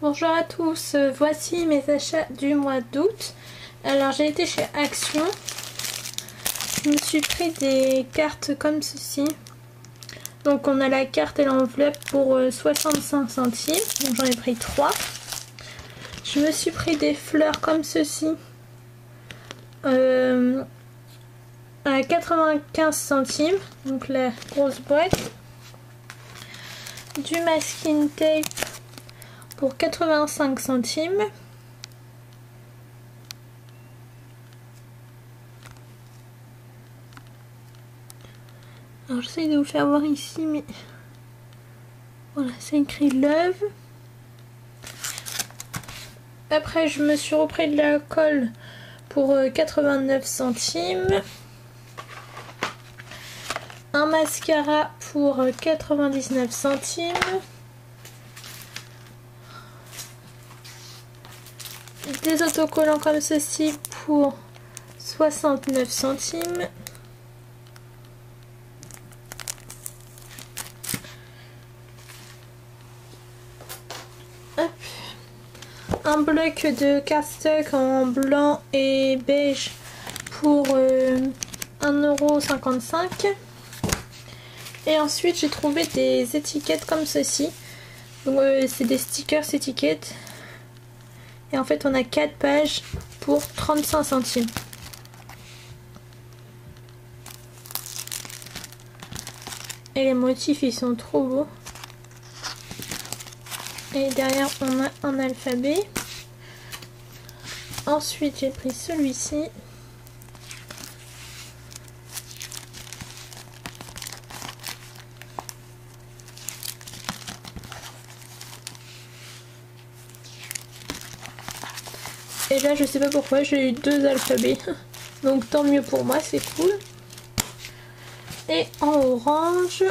Bonjour à tous, voici mes achats du mois d'août. Alors j'ai été chez Action, je me suis pris des cartes comme ceci. Donc on a la carte et l'enveloppe pour 65 centimes, donc j'en ai pris 3. Je me suis pris des fleurs comme ceci à 95 centimes, donc la grosse boîte. Du masking tape pour 85 centimes. Alors j'essaie de vous faire voir ici, mais voilà, c'est écrit Love. Après je me suis repris de la colle pour 89 centimes. Un mascara pour 99 centimes. Des autocollants comme ceci pour 69 centimes. Hop. Un bloc de cardstock en blanc et beige pour 1,55 €. Et ensuite j'ai trouvé des étiquettes comme ceci. Donc c'est des stickers étiquettes. Et en fait on a 4 pages pour 35 centimes. Et les motifs ils sont trop beaux. Et derrière on a un alphabet. Ensuite j'ai pris celui-ci. Et là je sais pas pourquoi j'ai eu 2 alphabets. Donc tant mieux pour moi, c'est cool. Et en orange.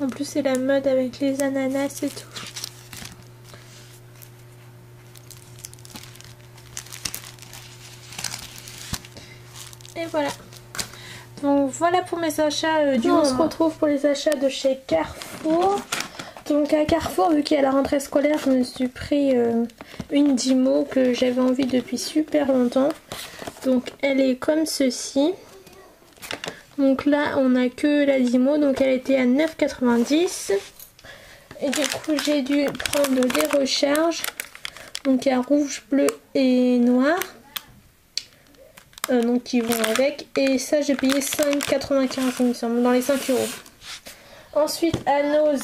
En plus c'est la mode avec les ananas et tout. Et voilà. Donc voilà pour mes achats du moment. On se retrouve pour les achats de chez Carrefour. Donc à Carrefour, vu qu'il y a la rentrée scolaire, je me suis pris une Dymo que j'avais envie depuis super longtemps. Donc elle est comme ceci. Donc là on a que la Dymo, donc elle était à 9,90 €. Et du coup j'ai dû prendre des recharges. Donc il y a rouge, bleu et noir. Donc qui vont avec. Et ça j'ai payé 5,95 € il me semble, dans les 5 €. Ensuite à Nose.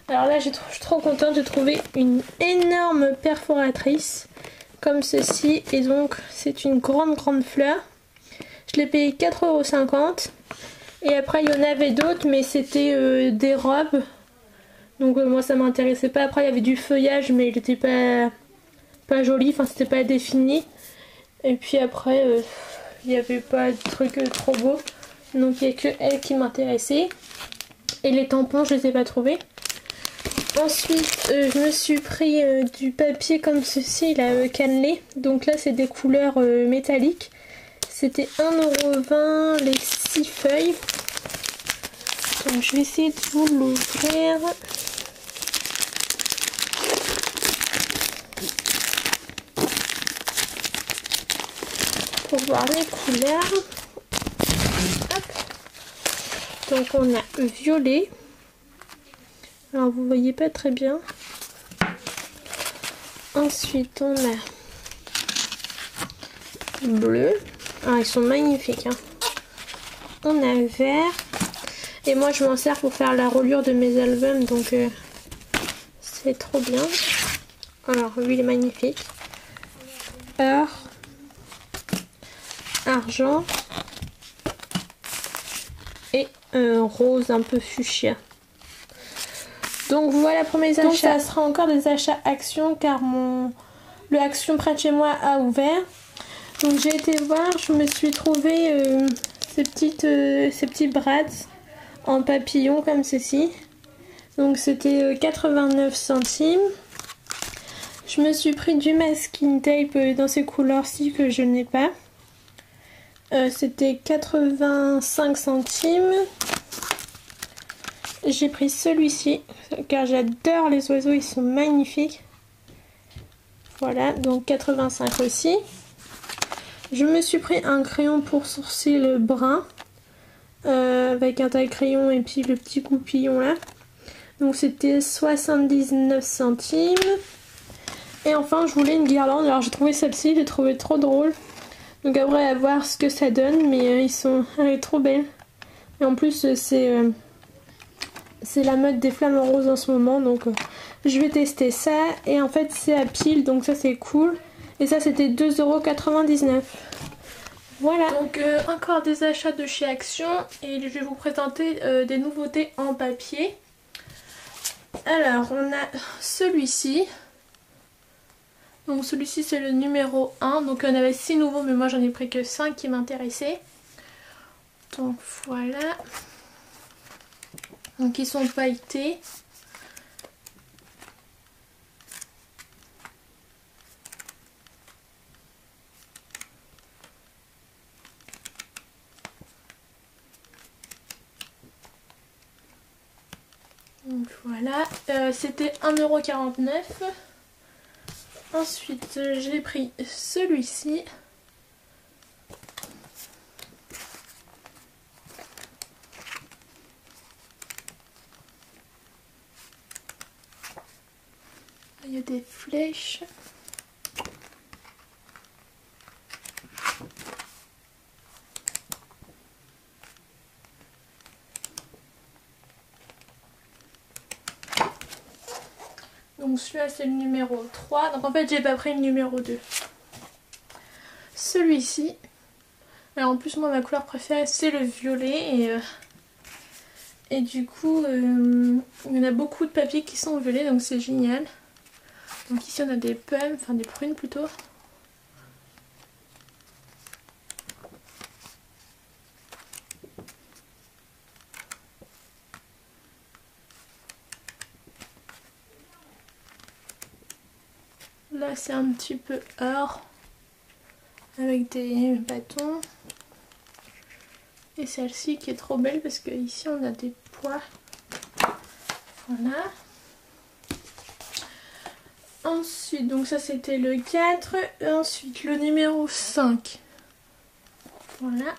Alors là je suis trop contente de trouver une énorme perforatrice comme ceci. Et donc c'est une grande fleur. Je l'ai payé 4,50 €. Et après il y en avait d'autres mais c'était des robes. Donc moi ça m'intéressait pas. Après il y avait du feuillage mais il était pas joli. Enfin c'était pas défini. Et puis après il n'y avait pas de trucs trop beaux. Donc il n'y a que elle qui m'intéressait. Et les tampons je les ai pas trouvés. Ensuite je me suis pris du papier comme ceci là, cannelé. Donc là c'est des couleurs métalliques. C'était 1,20 € les 6 feuilles. Donc je vais essayer de vous l'ouvrir. Pour voir les couleurs. Hop. Donc on a violet. Alors vous voyez pas très bien. Ensuite on a bleu. Ah ils sont magnifiques hein. On a vert. Et moi je m'en sers pour faire la reliure de mes albums. Donc c'est trop bien. Alors lui il est magnifique. Or. Argent. Et rose un peu fuchsia. Donc voilà pour mes achats. Donc ça sera encore des achats Action car le Action près de chez moi a ouvert. Donc j'ai été voir, je me suis trouvé ces petits brads en papillon comme ceci. Donc c'était 89 centimes. Je me suis pris du masking tape dans ces couleurs-ci que je n'ai pas. C'était 85 centimes. j'ai pris celui-ci car j'adore les oiseaux, ils sont magnifiques. Voilà, donc 85 aussi. Je me suis pris un crayon pour sourcil brun avec un taille crayon et puis le petit coupillon là. Donc c'était 79 centimes. Et enfin je voulais une guirlande, alors j'ai trouvé celle-ci, j'ai trouvé trop drôle. Donc après à voir ce que ça donne, mais elle est trop belle. Et en plus c'est la mode des flammes roses en ce moment, donc je vais tester ça. Et en fait c'est à pile, donc ça c'est cool. Et ça c'était 2,99 €. Voilà. Donc encore des achats de chez Action et je vais vous présenter des nouveautés en papier. Alors on a celui-ci. Donc celui-ci c'est le numéro 1. Donc on avait 6 nouveaux mais moi j'en ai pris que 5 qui m'intéressaient. Donc voilà. Donc ils sont pailletés. Donc voilà, c'était 1,49 €. Ensuite j'ai pris celui-ci. Il y a des flèches. Donc celui-là c'est le numéro 3. Donc en fait j'ai pas pris le numéro 2. Celui-ci. Alors en plus moi ma couleur préférée c'est le violet. Et du coup il y en a beaucoup de papiers qui sont violets, donc c'est génial. Donc ici on a des pommes, enfin des prunes plutôt. Là c'est un petit peu or avec des bâtons. Et celle-ci qui est trop belle parce que ici on a des pois. Voilà. Ensuite, donc ça c'était le 4. Et ensuite le numéro 5. Voilà.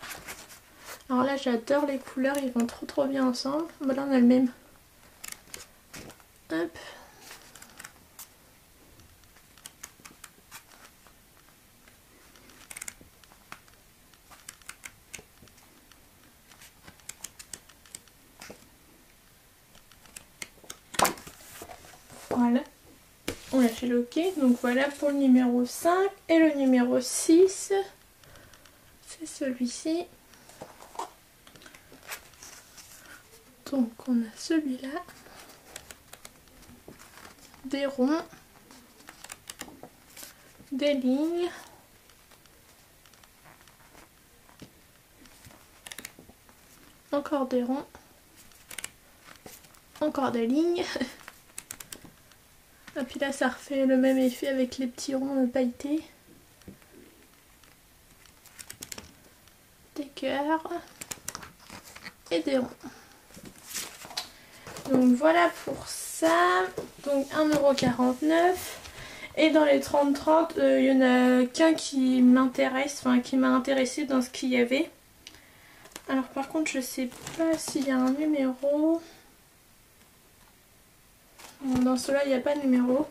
Alors là j'adore les couleurs, ils vont trop bien ensemble. Voilà, on a le même. Hop. Voilà. On a fait le OK. Donc voilà pour le numéro 5. Et le numéro 6, c'est celui-ci. Donc on a celui-là. Des ronds. Des lignes. Encore des ronds. Encore des lignes. Et puis là ça refait le même effet avec les petits ronds pailletés. Des cœurs. Et des ronds. Donc voilà pour ça. Donc 1,49 €. Et dans les 30-30, il y en a qu'un qui m'intéresse, enfin qui m'a intéressé dans ce qu'il y avait. Alors par contre je sais pas s'il y a un numéro. Bon, dans cela il n'y a pas de numéro.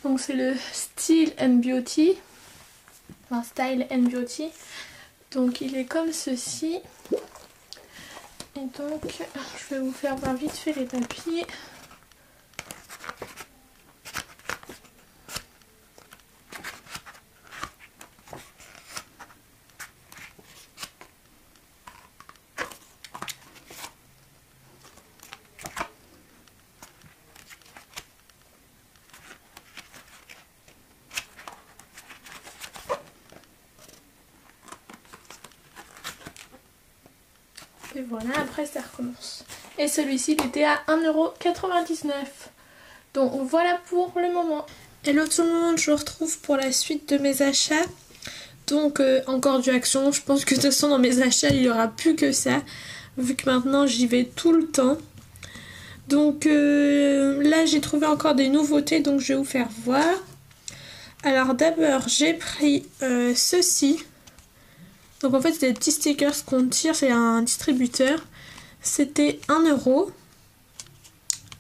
Donc c'est le Style and Beauty. Enfin Style and Beauty. Donc il est comme ceci. Et donc je vais vous faire voir vite fait les papiers. Et voilà, après ça recommence. Et celui-ci il était à 1,99 €. Donc voilà pour le moment. Hello tout le monde, je vous retrouve pour la suite de mes achats. Donc encore du Action, je pense que de toute façon dans mes achats il n'y aura plus que ça. Vu que maintenant j'y vais tout le temps. Donc là j'ai trouvé encore des nouveautés, donc je vais vous faire voir. Alors d'abord j'ai pris ceci. Donc en fait c'est des petits stickers qu'on tire, c'est un distributeur. C'était 1 €.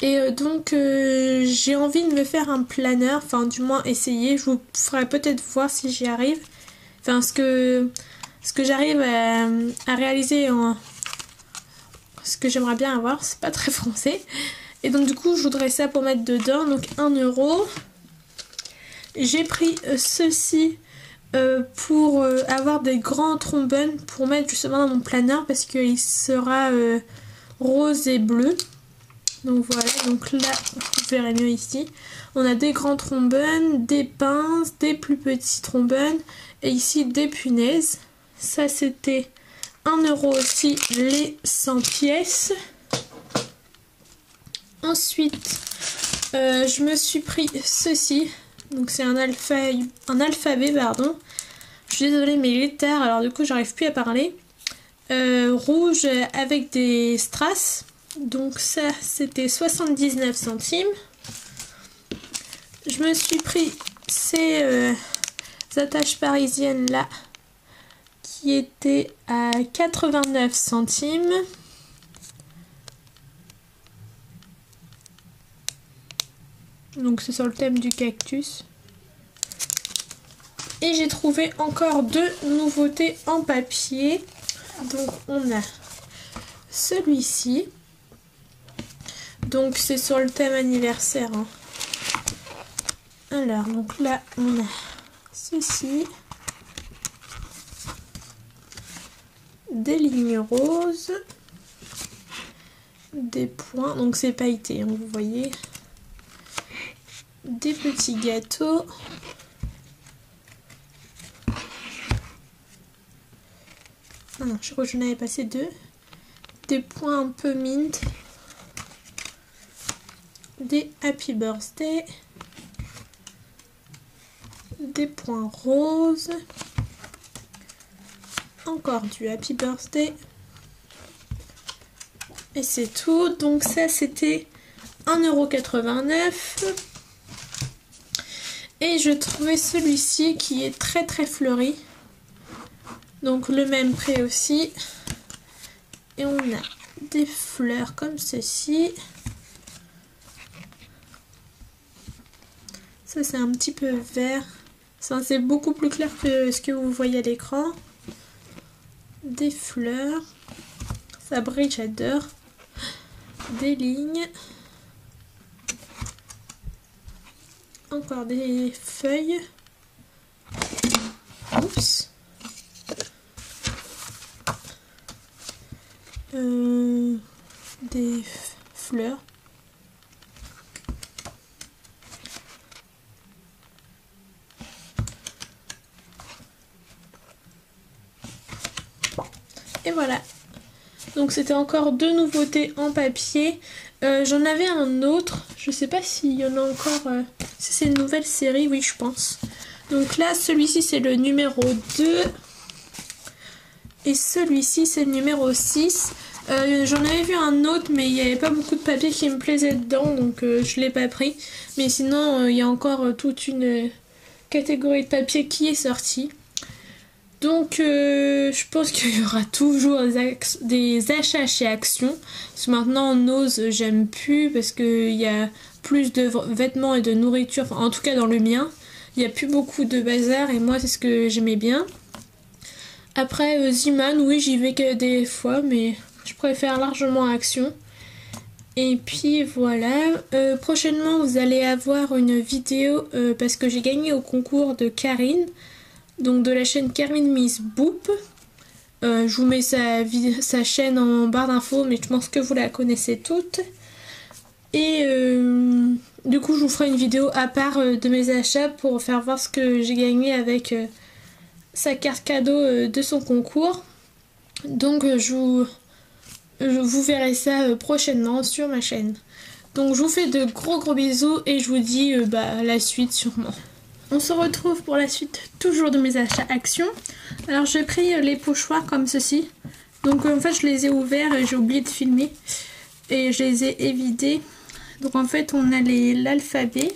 Et donc j'ai envie de me faire un planeur, enfin du moins essayer. Je vous ferai peut-être voir si j'y arrive. Enfin ce que j'arrive à réaliser en... Ce que j'aimerais bien avoir, c'est pas très français. Et donc du coup je voudrais ça pour mettre dedans, donc 1 €. J'ai pris ceci pour avoir des grands trombones pour mettre justement dans mon planeur parce qu'il sera rose et bleu. Donc voilà, donc là vous verrez mieux ici. On a des grands trombones, des pinces, des plus petits trombones et ici des punaises. Ça c'était 1 € aussi les 100 pièces. Ensuite je me suis pris ceci. Donc c'est un alphabet pardon. Je suis désolée mais il est tard alors du coup j'arrive plus à parler. Rouge avec des strass. Donc ça c'était 79 centimes. Je me suis pris ces attaches parisiennes là qui étaient à 89 centimes. Donc c'est sur le thème du cactus. Et j'ai trouvé encore 2 nouveautés en papier. Donc on a celui-ci. Donc c'est sur le thème anniversaire. Hein. Alors donc là on a ceci. Des lignes roses. Des points. Donc c'est pailleté, hein, vous voyez. Des petits gâteaux. Ah non, je crois que j'en avais passé 2. Des points un peu mint. Des happy birthday. Des points roses. Encore du happy birthday. Et c'est tout. Donc ça c'était 1,89 €. Et je trouvais celui-ci qui est très très fleuri. Donc le même prix aussi. Et on a des fleurs comme ceci. Ça c'est un petit peu vert. Ça c'est beaucoup plus clair que ce que vous voyez à l'écran. Des fleurs. Ça brille, j'adore. Des lignes. Encore des feuilles. Oups. Des fleurs. Et voilà. Donc c'était encore 2 nouveautés en papier. J'en avais un autre. Je sais pas s'il y en a encore. Si c'est une nouvelle série, oui je pense. Donc là celui-ci c'est le numéro 2. Et celui-ci c'est le numéro 6. J'en avais vu un autre mais il n'y avait pas beaucoup de papier qui me plaisait dedans. Donc je l'ai pas pris. Mais sinon il y a encore toute une catégorie de papier qui est sortie. Donc je pense qu'il y aura toujours des achats chez Action. Parce que maintenant Nose j'aime plus parce qu'il y a plus de vêtements et de nourriture. Enfin, en tout cas dans le mien. Il n'y a plus beaucoup de bazar et moi c'est ce que j'aimais bien. Après Ziman, oui j'y vais que des fois mais je préfère largement Action. Et puis voilà. Prochainement vous allez avoir une vidéo parce que j'ai gagné au concours de Karine. Donc de la chaîne Karine Miss Boop. Je vous mets sa chaîne en barre d'infos, mais je pense que vous la connaissez toutes. Et du coup je vous ferai une vidéo à part de mes achats pour faire voir ce que j'ai gagné avec sa carte cadeau de son concours. Donc vous verrez ça prochainement sur ma chaîne. Donc je vous fais de gros bisous et je vous dis la suite sûrement. On se retrouve pour la suite toujours de mes achats Action. Alors j'ai pris les pochoirs comme ceci. Donc en fait je les ai ouverts et j'ai oublié de filmer. et je les ai évidés. Donc en fait on a l'alphabet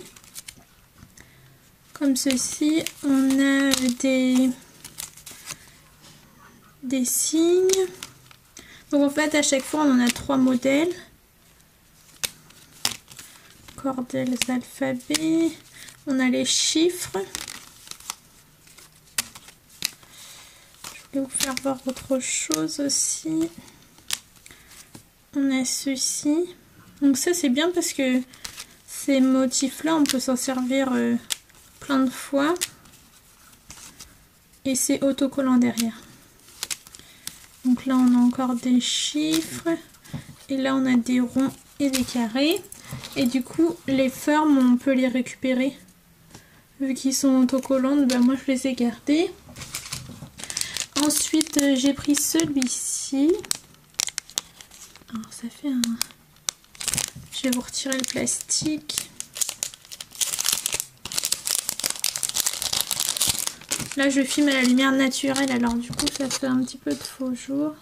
comme ceci, on a des signes. Donc en fait à chaque fois on en a 3 modèles. Cordels alphabet, on a les chiffres. Je vais vous faire voir autre chose aussi. On a ceci. Donc ça c'est bien parce que ces motifs là on peut s'en servir plein de fois. Et c'est autocollant derrière. Donc là on a encore des chiffres. Et là on a des ronds et des carrés. Et du coup les formes on peut les récupérer. Vu qu'ils sont autocollantes, ben moi je les ai gardées. Ensuite j'ai pris celui-ci. Alors ça fait un... Je vais vous retirer le plastique. Là je filme à la lumière naturelle, alors du coup ça fait un petit peu de faux jour.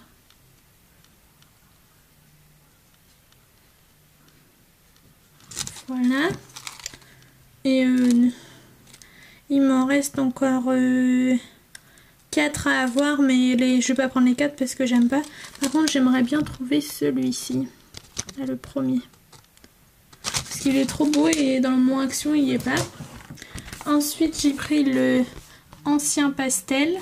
Voilà. Et il m'en reste encore 4 à avoir, mais je vais pas prendre les 4 parce que j'aime pas. Par contre j'aimerais bien trouver celui-ci. Là, le premier. Parce qu'il est trop beau et dans mon action il n'y est pas. Ensuite j'ai pris le ancien pastel.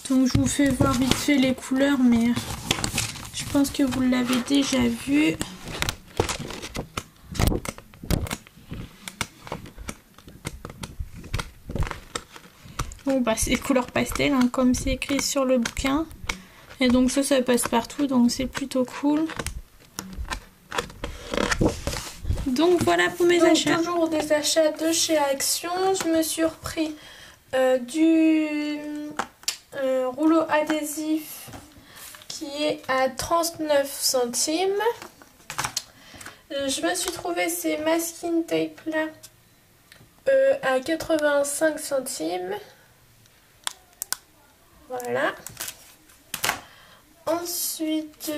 Donc je vous fais voir vite fait les couleurs, mais je pense que vous l'avez déjà vu. Bon bah c'est couleur pastel hein, comme c'est écrit sur le bouquin. Et donc ça passe partout, donc c'est plutôt cool. Donc voilà pour mes achats. Toujours des achats de chez Action. Je me suis repris du rouleau adhésif qui est à 39 centimes. Je me suis trouvé ces masking tape là à 85 centimes. Voilà. Ensuite,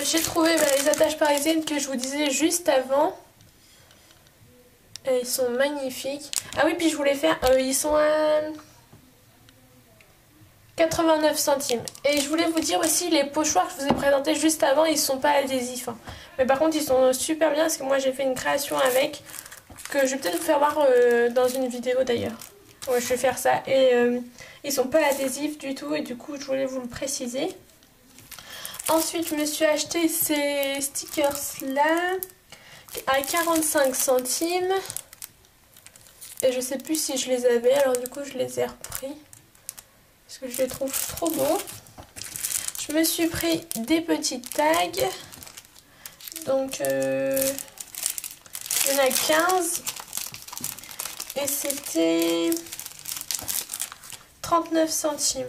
j'ai trouvé les attaches parisiennes que je vous disais juste avant. Ils sont magnifiques. Ah oui, puis je voulais faire... ils sont à 89 centimes. Et je voulais vous dire aussi, les pochoirs que je vous ai présentés juste avant, ils sont pas adhésifs. Hein. Mais par contre, ils sont super bien parce que moi, j'ai fait une création avec. Que je vais peut-être vous faire voir dans une vidéo d'ailleurs. Ouais, je vais faire ça. Et ils sont pas adhésifs du tout. Et du coup, je voulais vous le préciser. Ensuite, je me suis acheté ces stickers là à 45 centimes. Et je sais plus si je les avais. Alors du coup, je les ai repris. Parce que je les trouve trop beaux. Je me suis pris des petits tags. Donc, il y en a 15. Et c'était 39 centimes.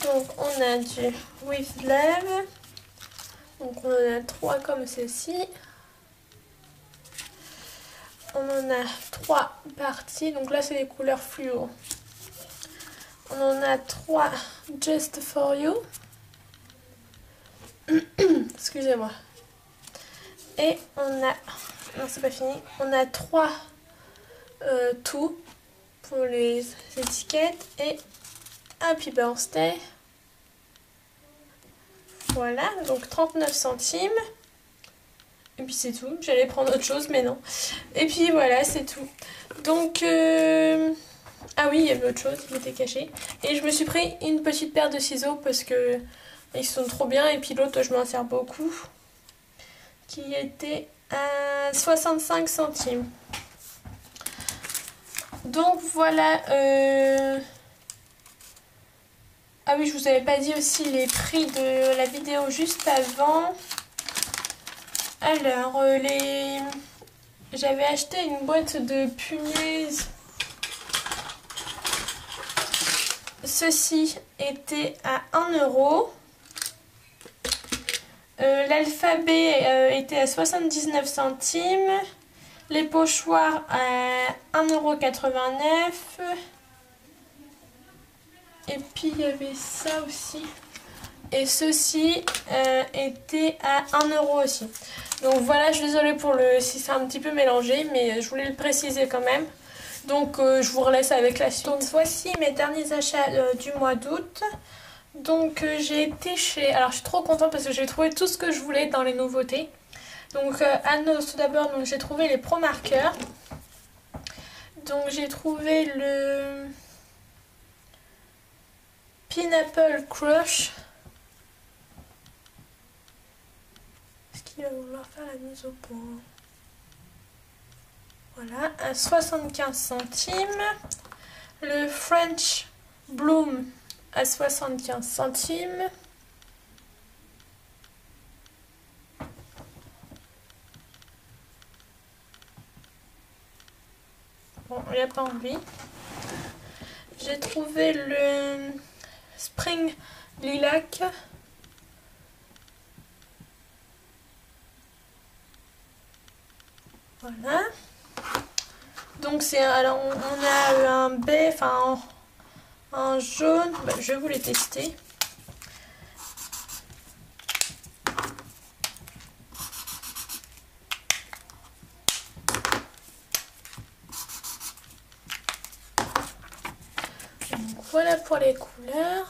Donc on a du With Love. Donc on en a 3 comme ceci. On en a 3 parties. Donc là c'est les couleurs fluo. On en a 3 Just For You. Excusez-moi. Et on a... Non, c'est pas fini. On a 3 tout pour les étiquettes. Et Happy Birthday. Voilà, donc 39 centimes. Et puis c'est tout. J'allais prendre autre chose, mais non. Et puis voilà, c'est tout. Donc, ah oui, il y avait autre chose, il était caché. Et je me suis pris une petite paire de ciseaux parce que ils sont trop bien. Et puis l'autre, je m'en sers beaucoup. Qui était à 65 centimes. Donc voilà. Ah oui, je vous avais pas dit aussi les prix de la vidéo juste avant. Alors, j'avais acheté une boîte de punaises. Ceci était à 1 €. L'alphabet était à 79 centimes. Les pochoirs à 1,89 €. Et puis il y avait ça aussi. Et ceux-ci étaient à 1 € aussi. Donc voilà, je suis désolée pour si c'est un petit peu mélangé, mais je voulais le préciser quand même. Donc je vous relaisse avec la suite. Donc voici mes derniers achats du mois d'août. Donc j'ai été chez... Alors je suis trop contente parce que j'ai trouvé tout ce que je voulais dans les nouveautés. Donc à Noz, tout d'abord, j'ai trouvé les Pro Markers. Donc j'ai trouvé le Pineapple Crush. Est-ce qu'il va vouloir faire la mise au point? Voilà, à 75 centimes. Le French Bloom à 75 centimes. Bon, il n'y a pas envie. J'ai trouvé le Spring Lilac. Voilà. Donc c'est... Alors on a un baie, enfin un jaune. Bah, je vais vous les tester. Voilà pour les couleurs.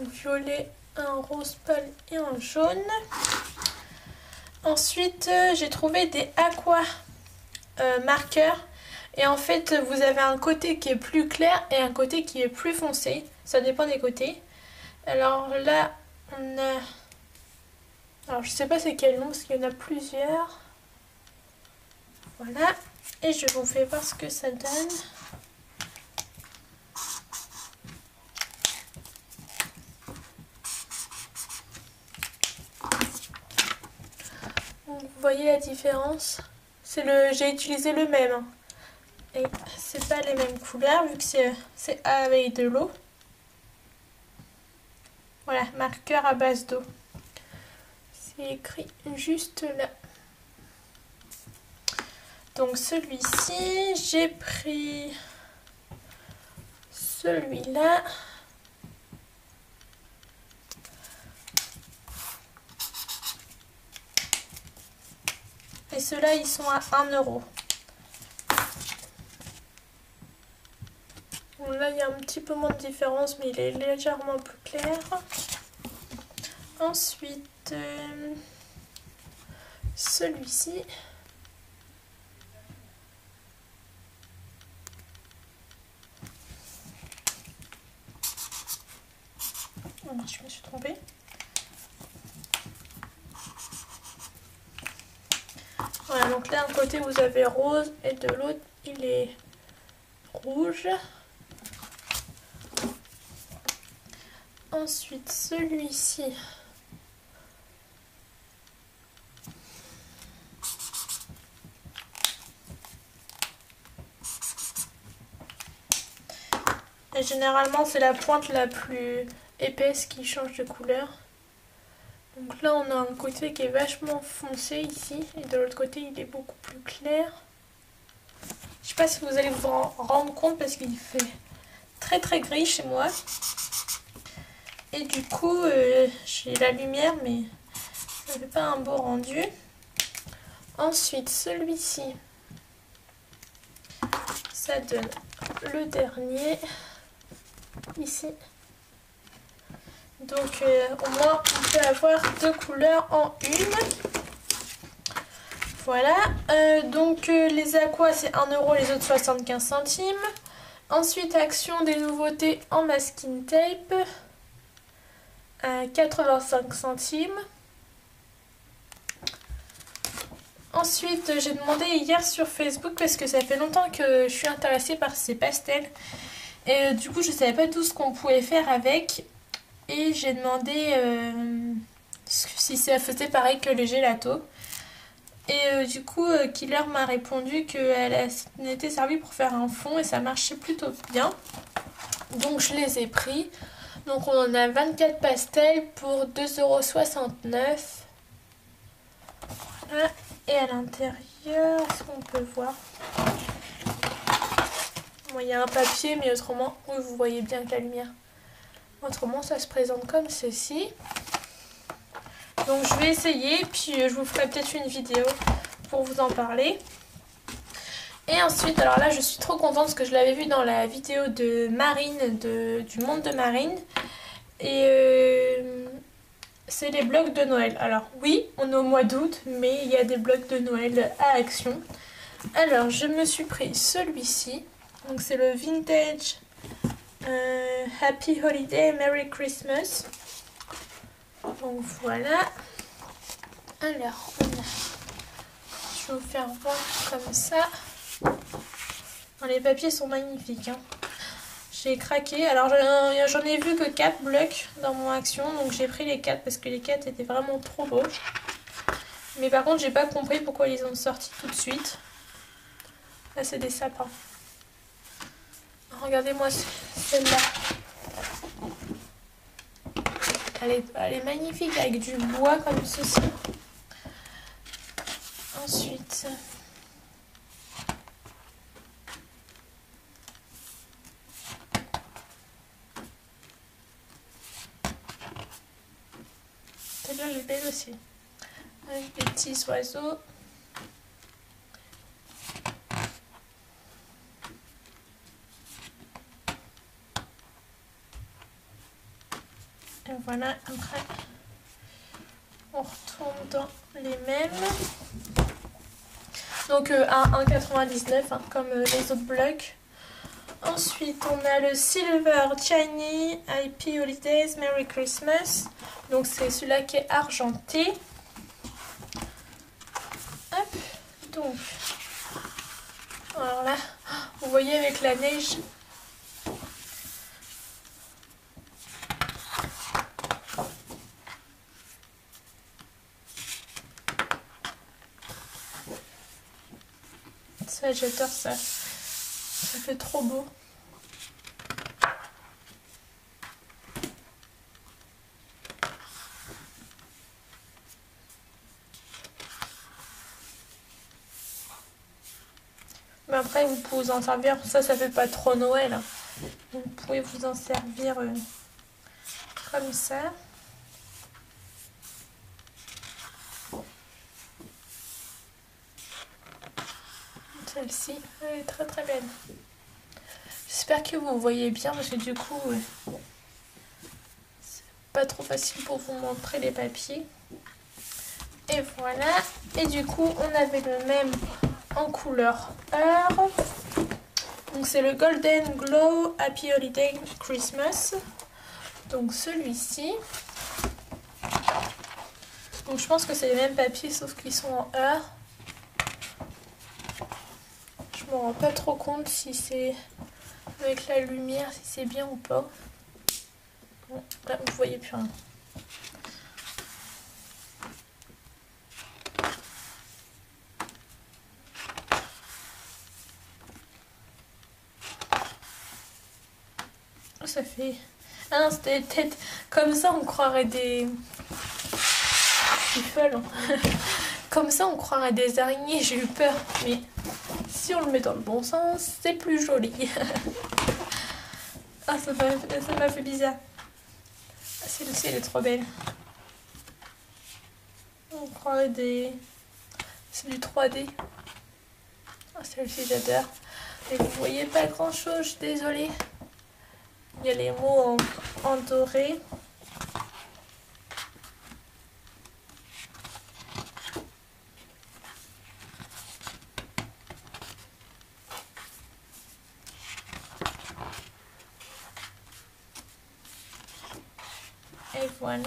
Un violet, un rose pâle et un jaune. Ensuite, j'ai trouvé des aqua marqueurs. Et en fait, vous avez un côté qui est plus clair et un côté qui est plus foncé. Ça dépend des côtés. Alors là, on a... Alors je sais pas c'est quel nom parce qu'il y en a plusieurs. Voilà. Et je vous fais voir ce que ça donne. Vous voyez la différence? J'ai utilisé le même. Hein. Et c'est pas les mêmes couleurs vu que c'est avec de l'eau. Voilà, marqueur à base d'eau. C'est écrit juste là. Donc celui-ci, j'ai pris celui-là. Et ceux-là, ils sont à 1 €. Bon, là, il y a un petit peu moins de différence, mais il est légèrement plus clair. Ensuite, celui-ci. Oh, je me suis trompée. Voilà, donc là, d'un côté, vous avez rose et de l'autre, il est rouge. Ensuite, celui-ci. Et généralement, c'est la pointe la plus épaisse qui change de couleur. Donc là, on a un côté qui est vachement foncé ici. Et de l'autre côté, il est beaucoup plus clair. Je sais pas si vous allez vous en rendre compte parce qu'il fait très très gris chez moi. Et du coup, j'ai la lumière, mais ça ne fait pas un beau rendu. Ensuite, celui-ci, ça donne le dernier, ici. Donc, au moins, on peut avoir 2 couleurs en une. Voilà. Donc, les aquas, c'est 1 €, les autres 75 centimes. Ensuite, Action des nouveautés en masking tape. 85 centimes. Ensuite, j'ai demandé hier sur Facebook parce que ça fait longtemps que je suis intéressée par ces pastels. Et du coup, je savais pas tout ce qu'on pouvait faire avec. Et j'ai demandé si ça faisait pareil que le gelato. Et du coup, Killer m'a répondu qu'elle était servie pour faire un fond et ça marchait plutôt bien. Donc je les ai pris. Donc on en a 24 pastels pour 2,69 €. Voilà. Et à l'intérieur, est-ce qu'on peut voir? Bon, il y a un papier, mais autrement, oui, vous voyez bien avec la lumière. Autrement, ça se présente comme ceci. Donc je vais essayer, puis je vous ferai peut-être une vidéo pour vous en parler. Et ensuite, alors là je suis trop contente parce que je l'avais vu dans la vidéo de Marine, du monde de Marine. Et c'est les blocs de Noël. Alors oui, on est au mois d'août, mais il y a des blocs de Noël à Action. Alors je me suis pris celui-ci. Donc c'est le Vintage Happy Holiday, Merry Christmas. Donc voilà. Alors, je vais vous faire voir comme ça. Les papiers sont magnifiques. Hein. J'ai craqué. Alors, j'en ai vu que 4 blocs dans mon action. Donc, j'ai pris les 4 parce que les 4 étaient vraiment trop beaux. Mais par contre, j'ai pas compris pourquoi ils ont sorti tout de suite. Là, c'est des sapins. Regardez-moi celle-là. Elle est magnifique avec du bois comme ceci. Ensuite, celle-là elle est belle aussi. Avec des petits oiseaux. Et voilà, après, on retourne dans les mêmes. Donc à 1,99 hein, comme les autres blocs. Ensuite, on a le Silver Shiny Happy Holidays Merry Christmas. Donc c'est celui-là qui est argenté. Hop, donc, alors là, vous voyez avec la neige. Ça, j'adore ça. Ça fait trop beau. Mais après, vous pouvez vous en servir. Ça fait pas trop Noël. Hein. Vous pouvez vous en servir comme ça. Celle-ci, elle est très très belle. J'espère que vous voyez bien parce que du coup, c'est pas trop facile pour vous montrer les papiers. Et voilà. Et du coup, on avait le même en couleur or. Donc c'est le Golden Glow Happy Holiday Christmas. Donc celui-ci. Donc je pense que c'est les mêmes papiers sauf qu'ils sont en or. Je me rends pas trop compte si c'est avec la lumière, si c'est bien ou pas. Bon, là vous voyez plus rien. Ça fait... Ah non, c'était tête. Comme ça, on croirait des... Je suis folle. Hein. Comme ça, on croirait des araignées. J'ai eu peur. Mais si on le met dans le bon sens, c'est plus joli. Ah, ça m'a fait bizarre. Celle-ci, elle est trop belle. On croirait des... C'est du 3D. Ah, celle-ci, j'adore. Et vous voyez pas grand-chose, je suis désolée. Il y a les mots en doré. Et voilà.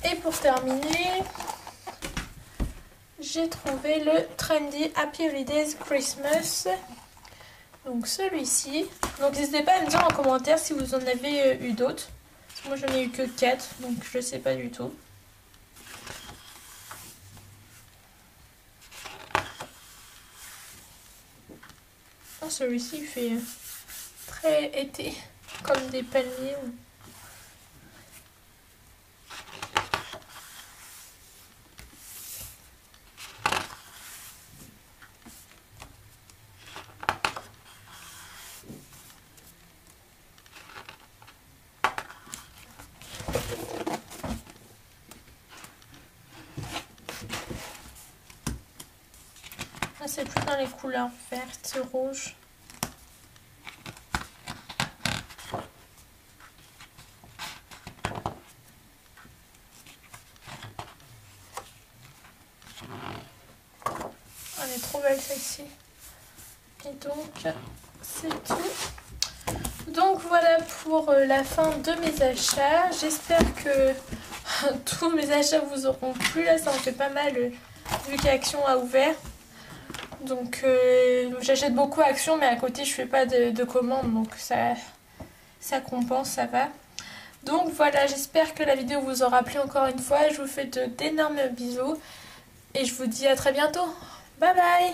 Et pour terminer, j'ai trouvé le Trendy Happy Holidays Christmas. Donc celui-ci. Donc n'hésitez pas à me dire en commentaire si vous en avez eu d'autres. Moi j'en ai eu que 4, donc je sais pas du tout. Oh, celui-ci il fait très été, comme des palmiers. c'est plus dans les couleurs vertes et rouges. Elle est trop belle celle-ci. Et donc, c'est tout. Donc voilà pour la fin de mes achats. J'espère que tous mes achats vous auront plu. Là, ça en fait pas mal vu qu'Action a ouvert. Donc j'achète beaucoup Action, mais à côté je fais pas de commandes, donc ça compense, ça va. Donc voilà, j'espère que la vidéo vous aura plu encore une fois. Je vous fais d'énormes bisous et je vous dis à très bientôt. Bye bye!